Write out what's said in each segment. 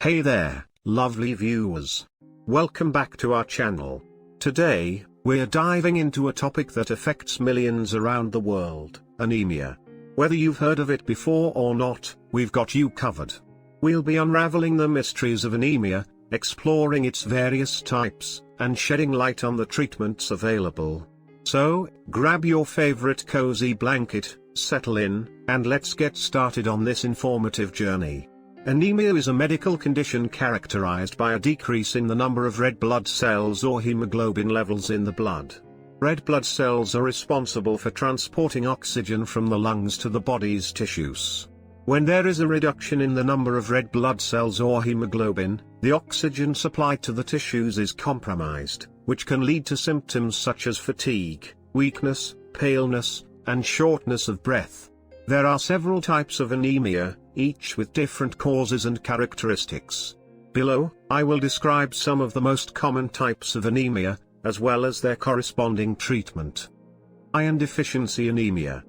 Hey there, lovely viewers. Welcome back to our channel. Today, we're diving into a topic that affects millions around the world, anemia. Whether you've heard of it before or not, we've got you covered. We'll be unraveling the mysteries of anemia, exploring its various types, and shedding light on the treatments available. So, grab your favorite cozy blanket, settle in, and let's get started on this informative journey. Anemia is a medical condition characterized by a decrease in the number of red blood cells or hemoglobin levels in the blood. Red blood cells are responsible for transporting oxygen from the lungs to the body's tissues. When there is a reduction in the number of red blood cells or hemoglobin, the oxygen supply to the tissues is compromised, which can lead to symptoms such as fatigue, weakness, paleness, and shortness of breath. There are several types of anemia, each with different causes and characteristics. Below, I will describe some of the most common types of anemia, as well as their corresponding treatment. Iron-deficiency anemia.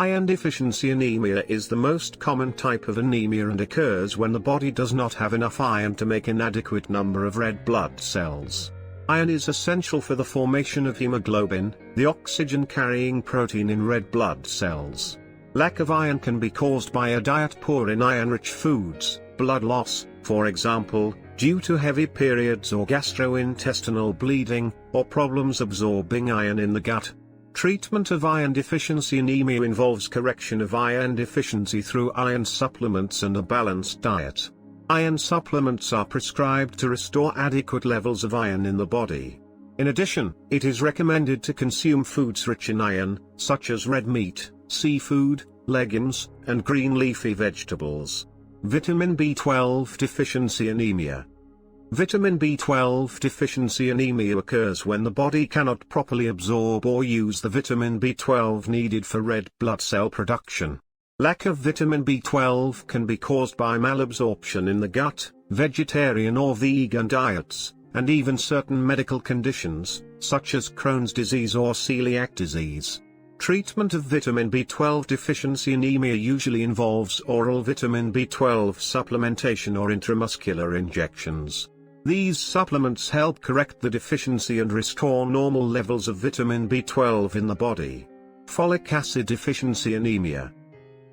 Iron-deficiency anemia is the most common type of anemia and occurs when the body does not have enough iron to make an adequate number of red blood cells. Iron is essential for the formation of hemoglobin, the oxygen-carrying protein in red blood cells. Lack of iron can be caused by a diet poor in iron-rich foods, blood loss, for example, due to heavy periods or gastrointestinal bleeding, or problems absorbing iron in the gut. Treatment of iron-deficiency anemia involves correction of iron deficiency through iron supplements and a balanced diet. Iron supplements are prescribed to restore adequate levels of iron in the body. In addition, it is recommended to consume foods rich in iron, such as red meat, seafood, legumes, and green leafy vegetables. Vitamin B12 deficiency anemia. Vitamin B12 deficiency anemia occurs when the body cannot properly absorb or use the vitamin B12 needed for red blood cell production. Lack of vitamin B12 can be caused by malabsorption in the gut, vegetarian or vegan diets, and even certain medical conditions, such as Crohn's disease or celiac disease. Treatment of vitamin B12 deficiency anemia usually involves oral vitamin B12 supplementation or intramuscular injections. These supplements help correct the deficiency and restore normal levels of vitamin B12 in the body. Folic acid deficiency anemia.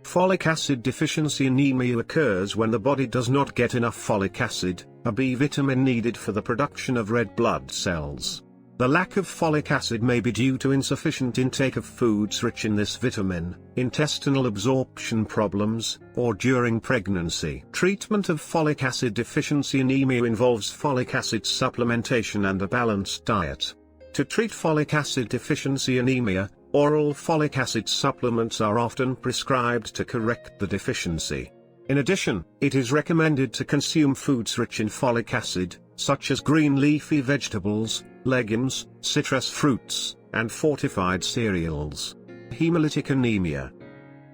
Folic acid deficiency anemia occurs when the body does not get enough folic acid, a B vitamin needed for the production of red blood cells. The lack of folic acid may be due to insufficient intake of foods rich in this vitamin, intestinal absorption problems, or during pregnancy. Treatment of folic acid deficiency anemia involves folic acid supplementation and a balanced diet. To treat folic acid deficiency anemia, oral folic acid supplements are often prescribed to correct the deficiency. In addition, it is recommended to consume foods rich in folic acid, such as green leafy vegetables, legumes, citrus fruits, and fortified cereals. Hemolytic anemia.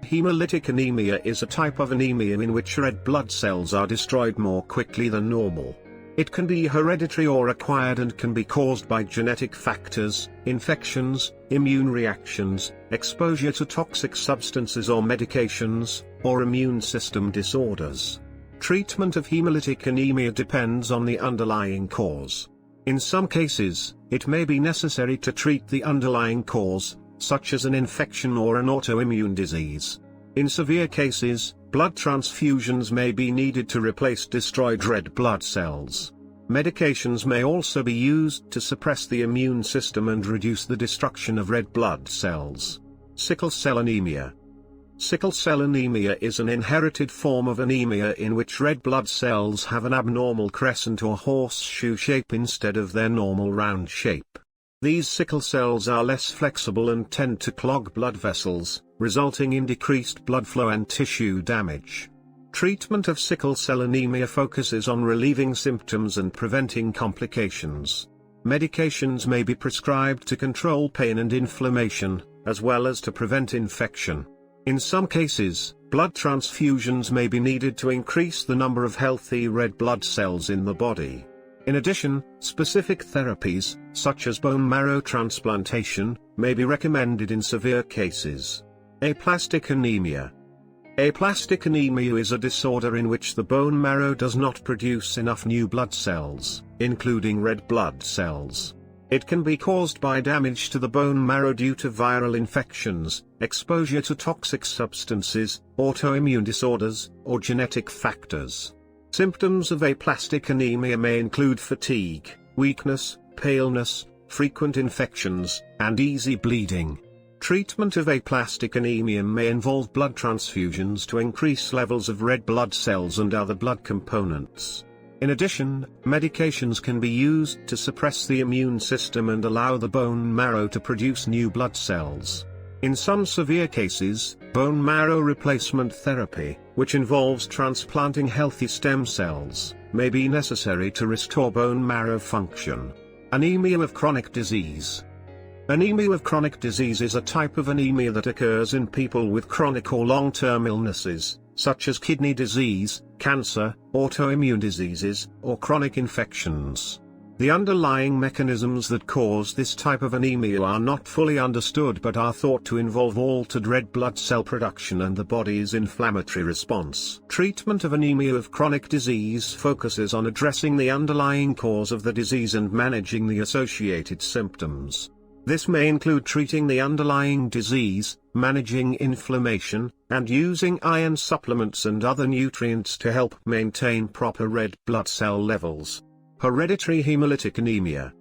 Hemolytic anemia is a type of anemia in which red blood cells are destroyed more quickly than normal. It can be hereditary or acquired and can be caused by genetic factors, infections, immune reactions, exposure to toxic substances or medications, or immune system disorders. Treatment of hemolytic anemia depends on the underlying cause. In some cases, it may be necessary to treat the underlying cause, such as an infection or an autoimmune disease. In severe cases, blood transfusions may be needed to replace destroyed red blood cells. Medications may also be used to suppress the immune system and reduce the destruction of red blood cells. Sickle cell anemia. Sickle cell anemia is an inherited form of anemia in which red blood cells have an abnormal crescent or horseshoe shape instead of their normal round shape. These sickle cells are less flexible and tend to clog blood vessels, resulting in decreased blood flow and tissue damage. Treatment of sickle cell anemia focuses on relieving symptoms and preventing complications. Medications may be prescribed to control pain and inflammation, as well as to prevent infection. In some cases, blood transfusions may be needed to increase the number of healthy red blood cells in the body. In addition, specific therapies, such as bone marrow transplantation, may be recommended in severe cases. Aplastic anemia. Aplastic anemia is a disorder in which the bone marrow does not produce enough new blood cells, including red blood cells. It can be caused by damage to the bone marrow due to viral infections, exposure to toxic substances, autoimmune disorders, or genetic factors. Symptoms of aplastic anemia may include fatigue, weakness, paleness, frequent infections, and easy bleeding. Treatment of aplastic anemia may involve blood transfusions to increase levels of red blood cells and other blood components. In addition, medications can be used to suppress the immune system and allow the bone marrow to produce new blood cells. In some severe cases, bone marrow replacement therapy, which involves transplanting healthy stem cells, may be necessary to restore bone marrow function. Anemia of chronic disease. Anemia of chronic disease is a type of anemia that occurs in people with chronic or long-term illnesses, such as kidney disease, cancer, autoimmune diseases, or chronic infections. The underlying mechanisms that cause this type of anemia are not fully understood but are thought to involve altered red blood cell production and the body's inflammatory response. Treatment of anemia of chronic disease focuses on addressing the underlying cause of the disease and managing the associated symptoms. This may include treating the underlying disease, managing inflammation, and using iron supplements and other nutrients to help maintain proper red blood cell levels. Hereditary hemolytic anemia.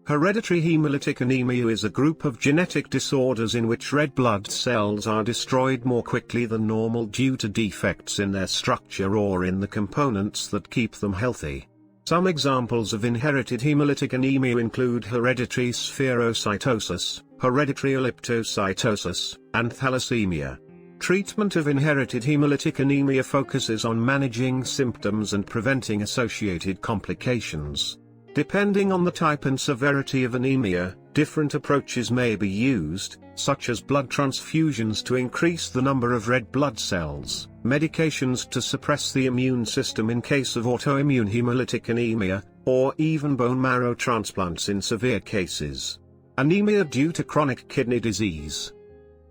Hereditary hemolytic anemia is a group of genetic disorders in which red blood cells are destroyed more quickly than normal due to defects in their structure or in the components that keep them healthy. Some examples of inherited hemolytic anemia include hereditary spherocytosis, hereditary elliptocytosis, and thalassemia. Treatment of inherited hemolytic anemia focuses on managing symptoms and preventing associated complications. Depending on the type and severity of anemia, different approaches may be used, such as blood transfusions to increase the number of red blood cells, medications to suppress the immune system in case of autoimmune hemolytic anemia, or even bone marrow transplants in severe cases. Anemia due to chronic kidney disease.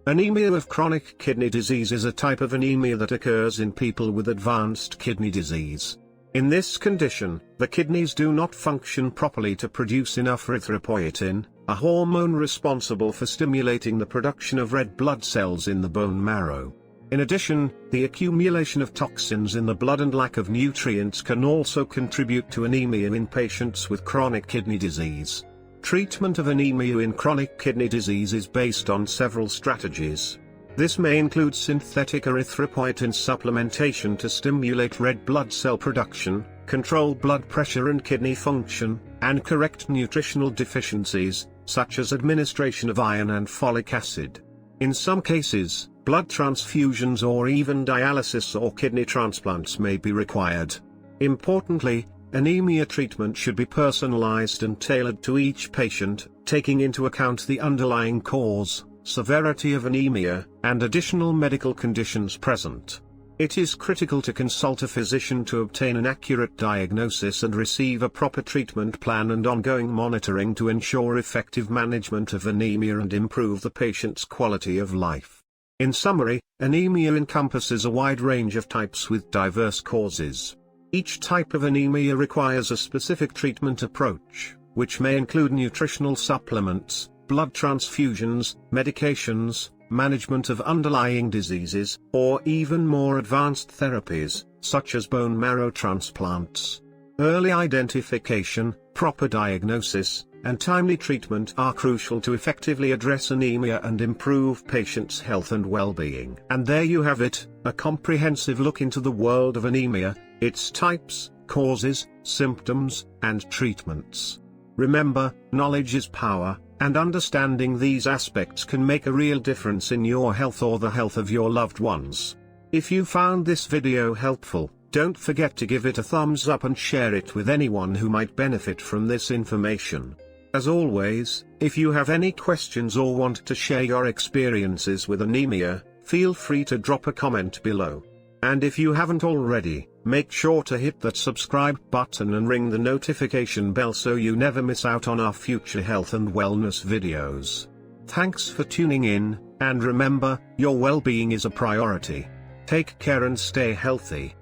Anemia of chronic kidney disease is a type of anemia that occurs in people with advanced kidney disease. In this condition, the kidneys do not function properly to produce enough erythropoietin, a hormone responsible for stimulating the production of red blood cells in the bone marrow. In addition, the accumulation of toxins in the blood and lack of nutrients can also contribute to anemia in patients with chronic kidney disease. Treatment of anemia in chronic kidney disease is based on several strategies. This may include synthetic erythropoietin supplementation to stimulate red blood cell production, control blood pressure and kidney function, and correct nutritional deficiencies, such as administration of iron and folic acid. In some cases, blood transfusions or even dialysis or kidney transplants may be required. Importantly, anemia treatment should be personalized and tailored to each patient, taking into account the underlying cause, severity of anemia, and additional medical conditions present. It is critical to consult a physician to obtain an accurate diagnosis and receive a proper treatment plan and ongoing monitoring to ensure effective management of anemia and improve the patient's quality of life. In summary, anemia encompasses a wide range of types with diverse causes. Each type of anemia requires a specific treatment approach, which may include nutritional supplements, blood transfusions, medications, management of underlying diseases, or even more advanced therapies, such as bone marrow transplants. Early identification, proper diagnosis, and timely treatment are crucial to effectively address anemia and improve patients' health and well-being. And there you have it, a comprehensive look into the world of anemia, its types, causes, symptoms, and treatments. Remember, knowledge is power, and understanding these aspects can make a real difference in your health or the health of your loved ones. If you found this video helpful, don't forget to give it a thumbs up and share it with anyone who might benefit from this information. As always, if you have any questions or want to share your experiences with anemia, feel free to drop a comment below. And if you haven't already, make sure to hit that subscribe button and ring the notification bell so you never miss out on our future health and wellness videos. Thanks for tuning in, and remember, your well-being is a priority. Take care and stay healthy.